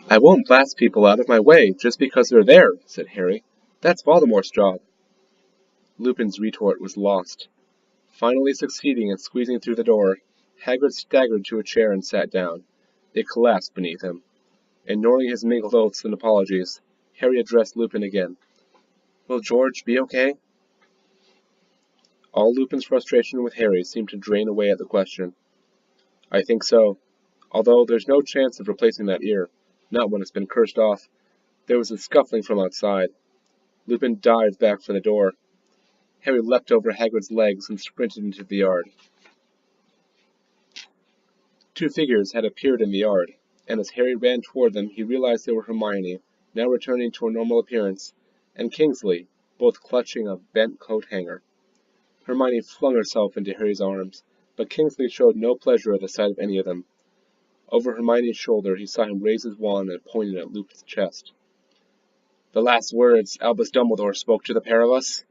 I won't blast people out of my way just because they're there, said Harry. That's Voldemort's job. Lupin's retort was lost. Finally succeeding in squeezing through the door, Hagrid staggered to a chair and sat down. It collapsed beneath him. Ignoring his mingled oaths and apologies, Harry addressed Lupin again. Will George be okay? All Lupin's frustration with Harry seemed to drain away at the question. I think so. Although there's no chance of replacing that ear, not when it's been cursed off. There was a scuffling from outside. Lupin dived back for the door. Harry leapt over Hagrid's legs and sprinted into the yard. Two figures had appeared in the yard, and as Harry ran toward them he realized they were Hermione, now returning to her normal appearance, and Kingsley, both clutching a bent coat hanger. Hermione flung herself into Harry's arms, but Kingsley showed no pleasure at the sight of any of them. Over Hermione's shoulder he saw him raise his wand and pointed at Lupin's chest. The last words Albus Dumbledore spoke to the pair of us?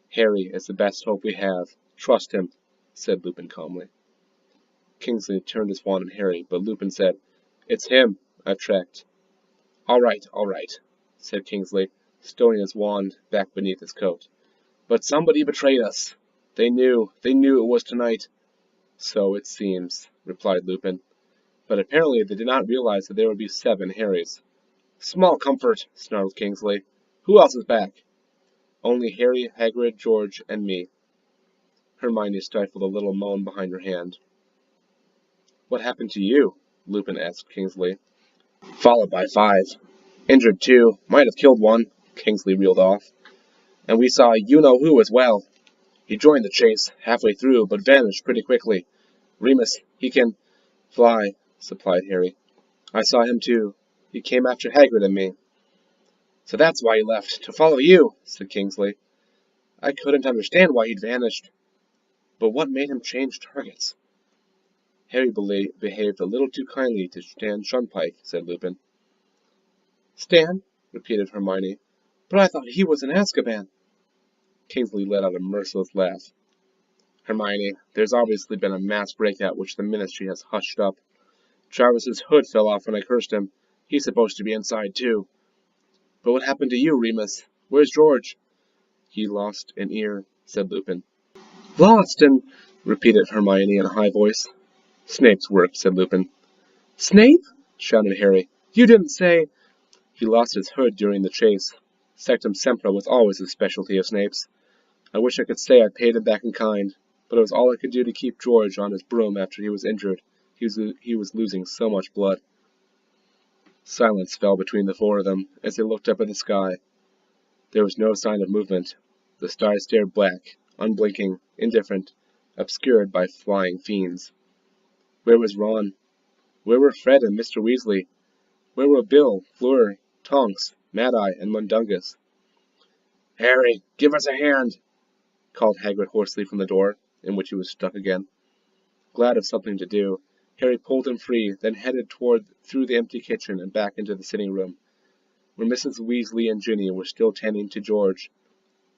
Harry is the best hope we have. Trust him, said Lupin calmly. Kingsley turned his wand on Harry, but Lupin said, It's him I've tracked. All right, said Kingsley, stowing his wand back beneath his coat. But somebody betrayed us. They knew it was tonight. So it seems, replied Lupin. But apparently they did not realize that there would be 7 Harrys. Small comfort, snarled Kingsley. Who else is back? Only Harry, Hagrid, George, and me. Hermione stifled a little moan behind her hand. What happened to you? Lupin asked Kingsley. Followed by 5. Injured 2. Might have killed 1. Kingsley reeled off. And we saw you-know-who as well. He joined the chase halfway through, but vanished pretty quickly. Remus, he can fly, supplied Harry. I saw him too. He came after Hagrid and me. So that's why he left, to follow you, said Kingsley. I couldn't understand why he'd vanished. But what made him change targets? Harry behaved a little too kindly to Stan Shunpike, said Lupin. Stan? Repeated Hermione. But I thought he was in Azkaban. Kingsley let out a merciless laugh. Hermione, there's obviously been a mass breakout which the Ministry has hushed up. Travis's hood fell off when I cursed him. He's supposed to be inside too. But what happened to you, Remus? Where's George? He lost an ear, said Lupin. Lost repeated Hermione in a high voice. Snape's work, said Lupin. Snape? Shouted Harry. You didn't say... He lost his hood during the chase. Sectum Sempra was always a specialty of Snape's. I wish I could say I paid him back in kind, but it was all I could do to keep George on his broom after he was injured. He was losing so much blood. Silence fell between the 4 of them as they looked up at the sky. There was no sign of movement. The stars stared black, unblinking, indifferent, obscured by flying fiends. Where was Ron? Where were Fred and Mr. Weasley? Where were Bill, Fleur, Tonks, Mad-Eye, and Mundungus? Harry, give us a hand, called Hagrid hoarsely from the door, in which he was stuck again. Glad of something to do, Harry pulled him free, then headed through the empty kitchen and back into the sitting room, where Mrs. Weasley and Ginny were still tending to George.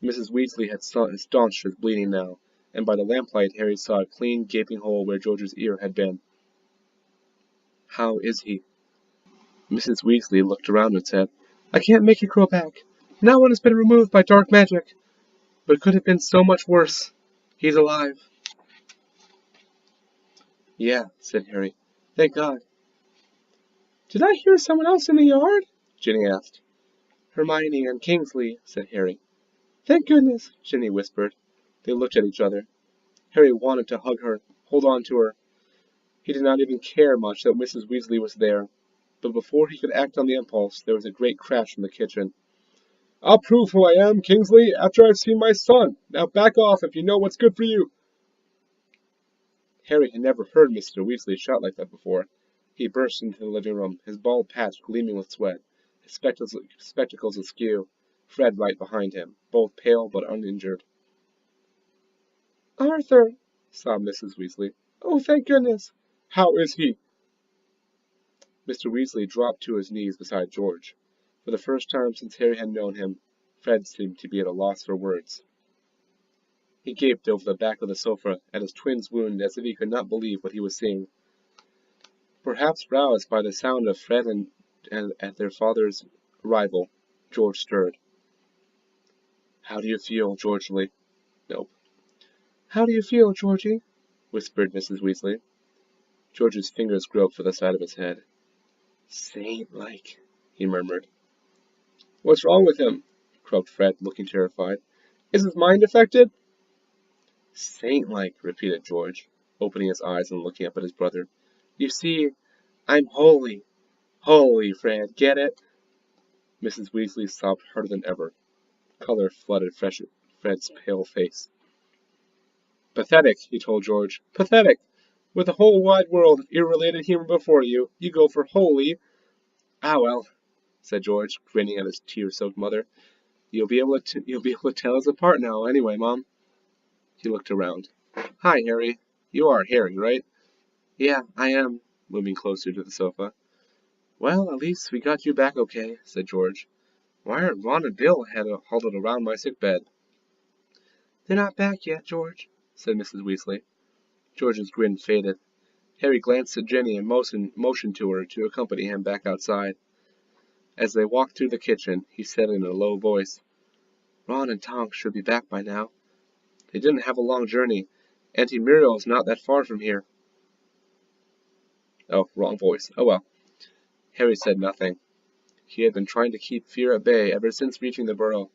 Mrs. Weasley had staunched his bleeding now, and by the lamplight Harry saw a clean, gaping hole where George's ear had been. How is he? Mrs. Weasley looked around and said, I can't make it grow back. Now one has been removed by dark magic. But it could have been so much worse. He's alive. Yeah, said Harry. Thank God. Did I hear someone else in the yard? Ginny asked. Hermione and Kingsley, said Harry. Thank goodness, Ginny whispered. They looked at each other. Harry wanted to hug her, hold on to her. He did not even care much that Mrs. Weasley was there. But before he could act on the impulse, there was a great crash from the kitchen. I'll prove who I am, Kingsley, after I've seen my son. Now back off if you know what's good for you. Harry had never heard Mr. Weasley shout like that before. He burst into the living room, his bald patch gleaming with sweat, his spectacles askew, Fred right behind him, both pale but uninjured. Arthur, sobbed Mrs. Weasley. Oh, thank goodness. How is he? Mr. Weasley dropped to his knees beside George. For the first time since Harry had known him, Fred seemed to be at a loss for words. He gaped over the back of the sofa at his twin's wound as if he could not believe what he was seeing. Perhaps roused by the sound of Fred and at their father's arrival, George stirred. "How do you feel, Georgely?" "Nope." "How do you feel, Georgie?" whispered Mrs. Weasley. George's fingers groped for the side of his head. "Saint-like," he murmured. "What's wrong with him?" croaked Fred, looking terrified. "Is his mind affected?" "Saint-like," repeated George, opening his eyes and looking up at his brother. "You see, I'm holy. Holy, Fred, get it?" Mrs. Weasley sobbed harder than ever. Color flooded Fred's pale face. "Pathetic," he told George. "Pathetic! With the whole wide world of irrelated humor before you, you go for holy." "Ah, well," said George, grinning at his tear-soaked mother. You'll be able to tell us apart now, anyway, Mom." He looked around. "Hi, Harry. You are Harry, right?" "Yeah, I am," moving closer to the sofa. "Well, at least we got you back okay," said George. "Why aren't Ron and Bill huddled around my sick bed?" "They're not back yet, George," said Mrs. Weasley. George's grin faded. Harry glanced at Ginny and motioned to her to accompany him back outside. As they walked through the kitchen, he said in a low voice, "Ron and Tonks should be back by now. They didn't have a long journey. Auntie Muriel's not that far from here." Oh, wrong voice. Oh well. Harry said nothing. He had been trying to keep fear at bay ever since reaching the burrow,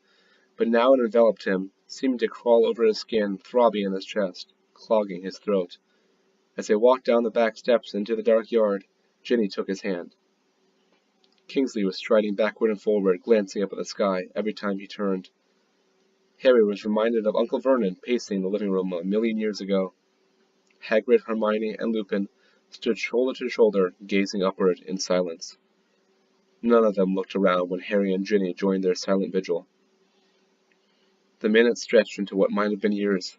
but now it enveloped him, seeming to crawl over his skin, throbbing in his chest, clogging his throat. As they walked down the back steps into the dark yard, Ginny took his hand. Kingsley was striding backward and forward, glancing up at the sky every time he turned. Harry was reminded of Uncle Vernon pacing the living room a million years ago. Hagrid, Hermione, and Lupin stood shoulder to shoulder, gazing upward in silence. None of them looked around when Harry and Ginny joined their silent vigil. The minutes stretched into what might have been years.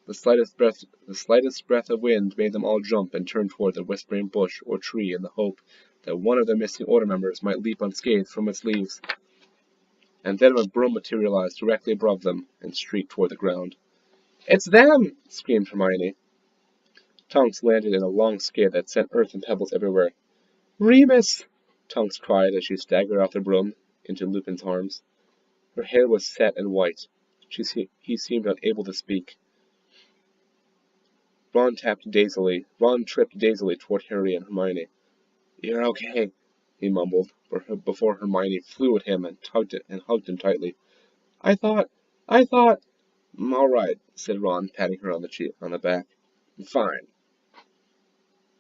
The slightest breath of wind made them all jump and turn toward the whispering bush or tree in the hope that one of the missing order members might leap unscathed from its leaves. And then a broom materialized directly above them and streaked toward the ground. "It's them!" screamed Hermione. Tonks landed in a long skid that sent earth and pebbles everywhere. "Remus!" Tonks cried as she staggered off the broom into Lupin's arms. Her hair was set and white. He seemed unable to speak. Ron tripped dazedly toward Harry and Hermione. "You're okay," he mumbled, before Hermione flew at him and hugged him tightly. I thought... "All right," said Ron, patting her on the back. "Fine."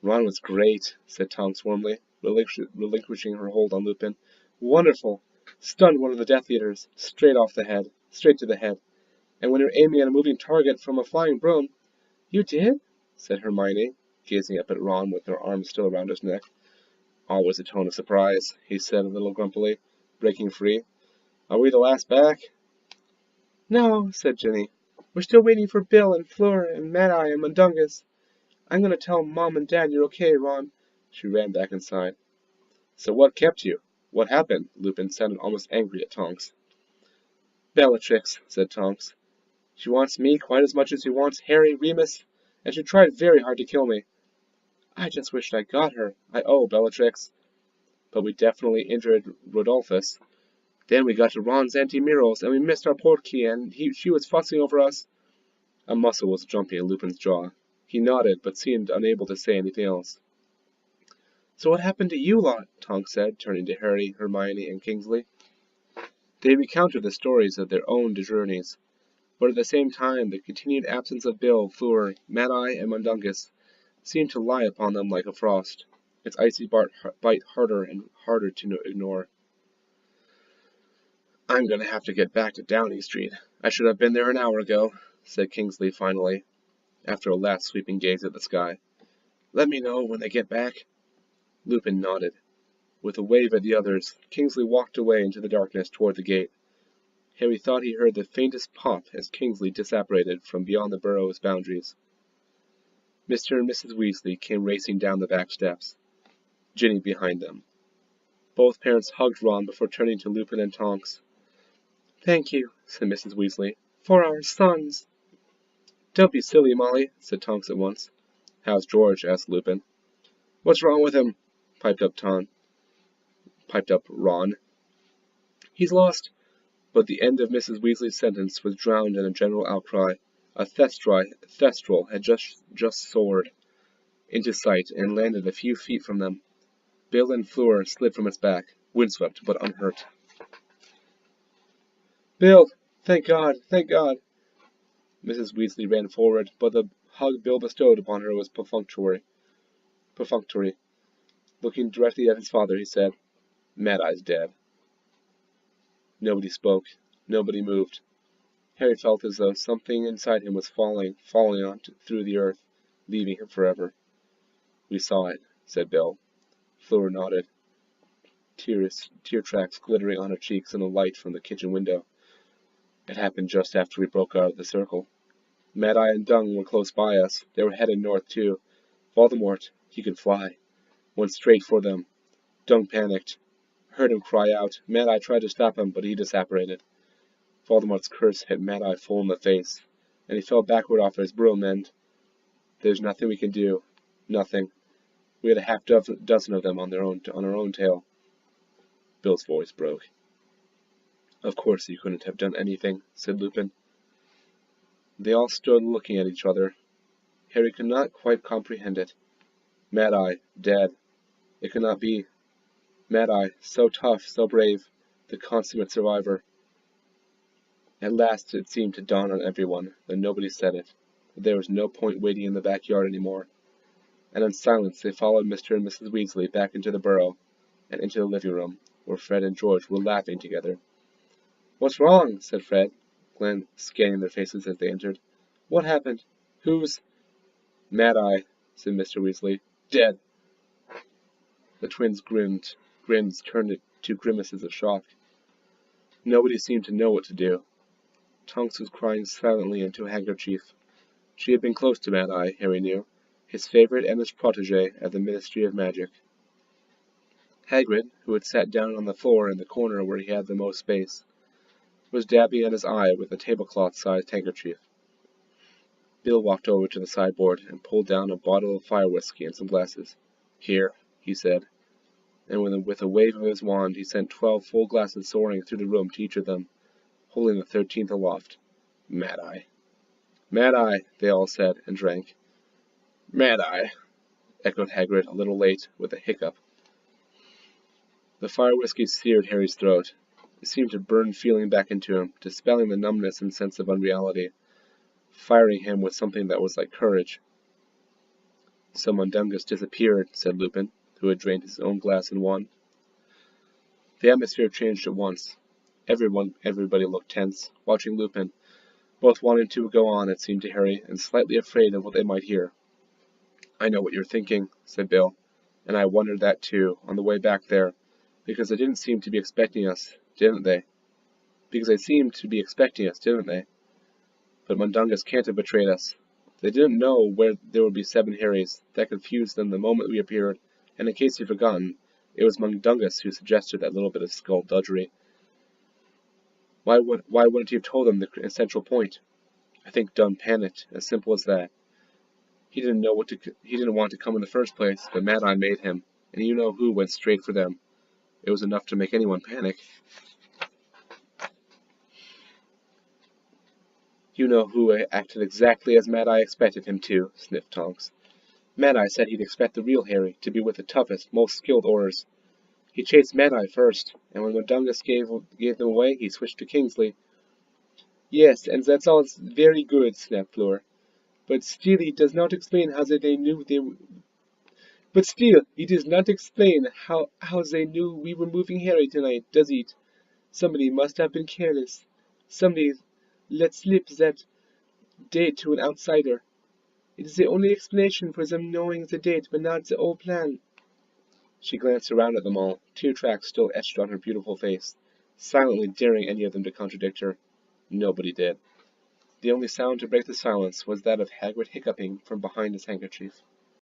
"Ron was great," said Tonks warmly, relinquishing her hold on Lupin. "Wonderful! Stunned one of the Death Eaters, straight to the head. And when you're aiming at a moving target from a flying broom..." "You did?" said Hermione, gazing up at Ron with her arms still around his neck. "Always a tone of surprise," he said a little grumpily, breaking free. "Are we the last back?" "No," said Ginny. "We're still waiting for Bill and Fleur and Mad-Eye and Mundungus. I'm going to tell Mom and Dad you're okay, Ron." She ran back inside. "So what kept you? What happened?" Lupin sounded almost angry at Tonks. "Bellatrix," said Tonks. "She wants me quite as much as she wants Harry, Remus, and she tried very hard to kill me. I just wished I got her. I owe Bellatrix. But we definitely injured Rodolphus. Then we got to Ron's Auntie Muriel's, and we missed our portkey, and she was fussing over us." A muscle was jumping in Lupin's jaw. He nodded, but seemed unable to say anything else. "So what happened to you lot?" Tonks said, turning to Harry, Hermione, and Kingsley. They recounted the stories of their own journeys, but at the same time the continued absence of Bill, Fleur, Mad-Eye, and Mundungus seemed to lie upon them like a frost, its icy bite harder and harder to ignore. "I'm going to have to get back to Downing Street. I should have been there an hour ago," said Kingsley finally, after a last sweeping gaze at the sky. "Let me know when they get back." Lupin nodded. With a wave at the others, Kingsley walked away into the darkness toward the gate. Harry thought he heard the faintest pop as Kingsley disapparated from beyond the burrow's boundaries. Mr. and Mrs. Weasley came racing down the back steps, Ginny behind them. Both parents hugged Ron before turning to Lupin and Tonks. "Thank you," said Mrs. Weasley, "for our sons." "Don't be silly, Molly," said Tonks at once. "How's George?" asked Lupin. What's wrong with him? Piped up Ron. He's lost. But the end of Mrs. Weasley's sentence was drowned in a general outcry. A thestral had just soared into sight and landed a few feet from them. Bill and Fleur slid from its back, windswept but unhurt. Bill! Thank God! Thank God! Mrs. Weasley ran forward, but the hug Bill bestowed upon her was perfunctory. Looking directly at his father, he said, Mad-Eye's dead. Nobody spoke. Nobody moved. Harry felt as though something inside him was falling on through the earth, leaving him forever. We saw it, said Bill. Fleur nodded, tear tracks glittering on her cheeks in the light from the kitchen window. It happened just after we broke out of the circle. Mad-Eye and Dung were close by us. They were headed north, too. Voldemort, he could fly, went straight for them. Dung panicked. Heard him cry out. Mad-Eye tried to stop him, but he disapparated. Voldemort's curse hit Mad-Eye full in the face, and he fell backward off his broom, and there's nothing we can do. Nothing. We had a half-dozen of them on our own tail. Bill's voice broke. Of course you couldn't have done anything, said Lupin. They all stood looking at each other. Harry could not quite comprehend it. Mad-Eye, dead. It could not be. Mad-Eye, so tough, so brave, the consummate survivor. At last it seemed to dawn on everyone, though nobody said it, that there was no point waiting in the backyard any more. And in silence they followed Mr. and Mrs. Weasley back into the burrow, and into the living room, where Fred and George were laughing together. What's wrong? Said Fred, Glenn scanning their faces as they entered. What happened? Who's... Mad-Eye, said Mr. Weasley. Dead. The twins' grins turned to grimaces of shock. Nobody seemed to know what to do. Tonks was crying silently into a handkerchief. She had been close to Mad-Eye, Harry knew, his favorite and his protege at the Ministry of Magic. Hagrid, who had sat down on the floor in the corner where he had the most space, was dabbing at his eye with a tablecloth-sized handkerchief. Bill walked over to the sideboard and pulled down a bottle of fire whiskey and some glasses. Here, he said, and with a wave of his wand he sent 12 full glasses soaring through the room to each of them, holding the 13th aloft. Mad-Eye. Mad-Eye, they all said, and drank. Mad-Eye, echoed Hagrid, a little late, with a hiccup. The fire whiskey seared Harry's throat. It seemed to burn feeling back into him, dispelling the numbness and sense of unreality, firing him with something that was like courage. So Mundungus disappeared, said Lupin, who had drained his own glass in one. The atmosphere changed at once. Everybody looked tense, watching Lupin, both wanting to go on, it seemed to Harry, and slightly afraid of what they might hear. I know what you're thinking, said Bill, and I wondered that too, on the way back there, because they didn't seem to be expecting us, didn't they? But Mundungus can't have betrayed us. They didn't know where there would be 7 Harrys. That confused them the moment we appeared, and in case you've forgotten, it was Mundungus who suggested that little bit of skullduggery. Why wouldn't he have told them the essential point? I think Dunn panicked, as simple as that. He didn't want to come in the first place, but Mad-Eye made him, and you know who went straight for them. It was enough to make anyone panic. You know who acted exactly as Mad-Eye expected him to, sniffed Tonks. Mad-Eye said he'd expect the real Harry to be with the toughest, most skilled Aurors. He chased Mad-Eye first, and when Mundungus gave them away, he switched to Kingsley. Yes, and that's all very good, snapped Fleur. But still, he does not explain how they knew we were moving Harry tonight, does it? Somebody must have been careless. Somebody let slip that date to an outsider. It is the only explanation for them knowing the date, but not the whole plan. She glanced around at them all, tear tracks still etched on her beautiful face, silently daring any of them to contradict her. Nobody did. The only sound to break the silence was that of Hagrid hiccuping from behind his handkerchief.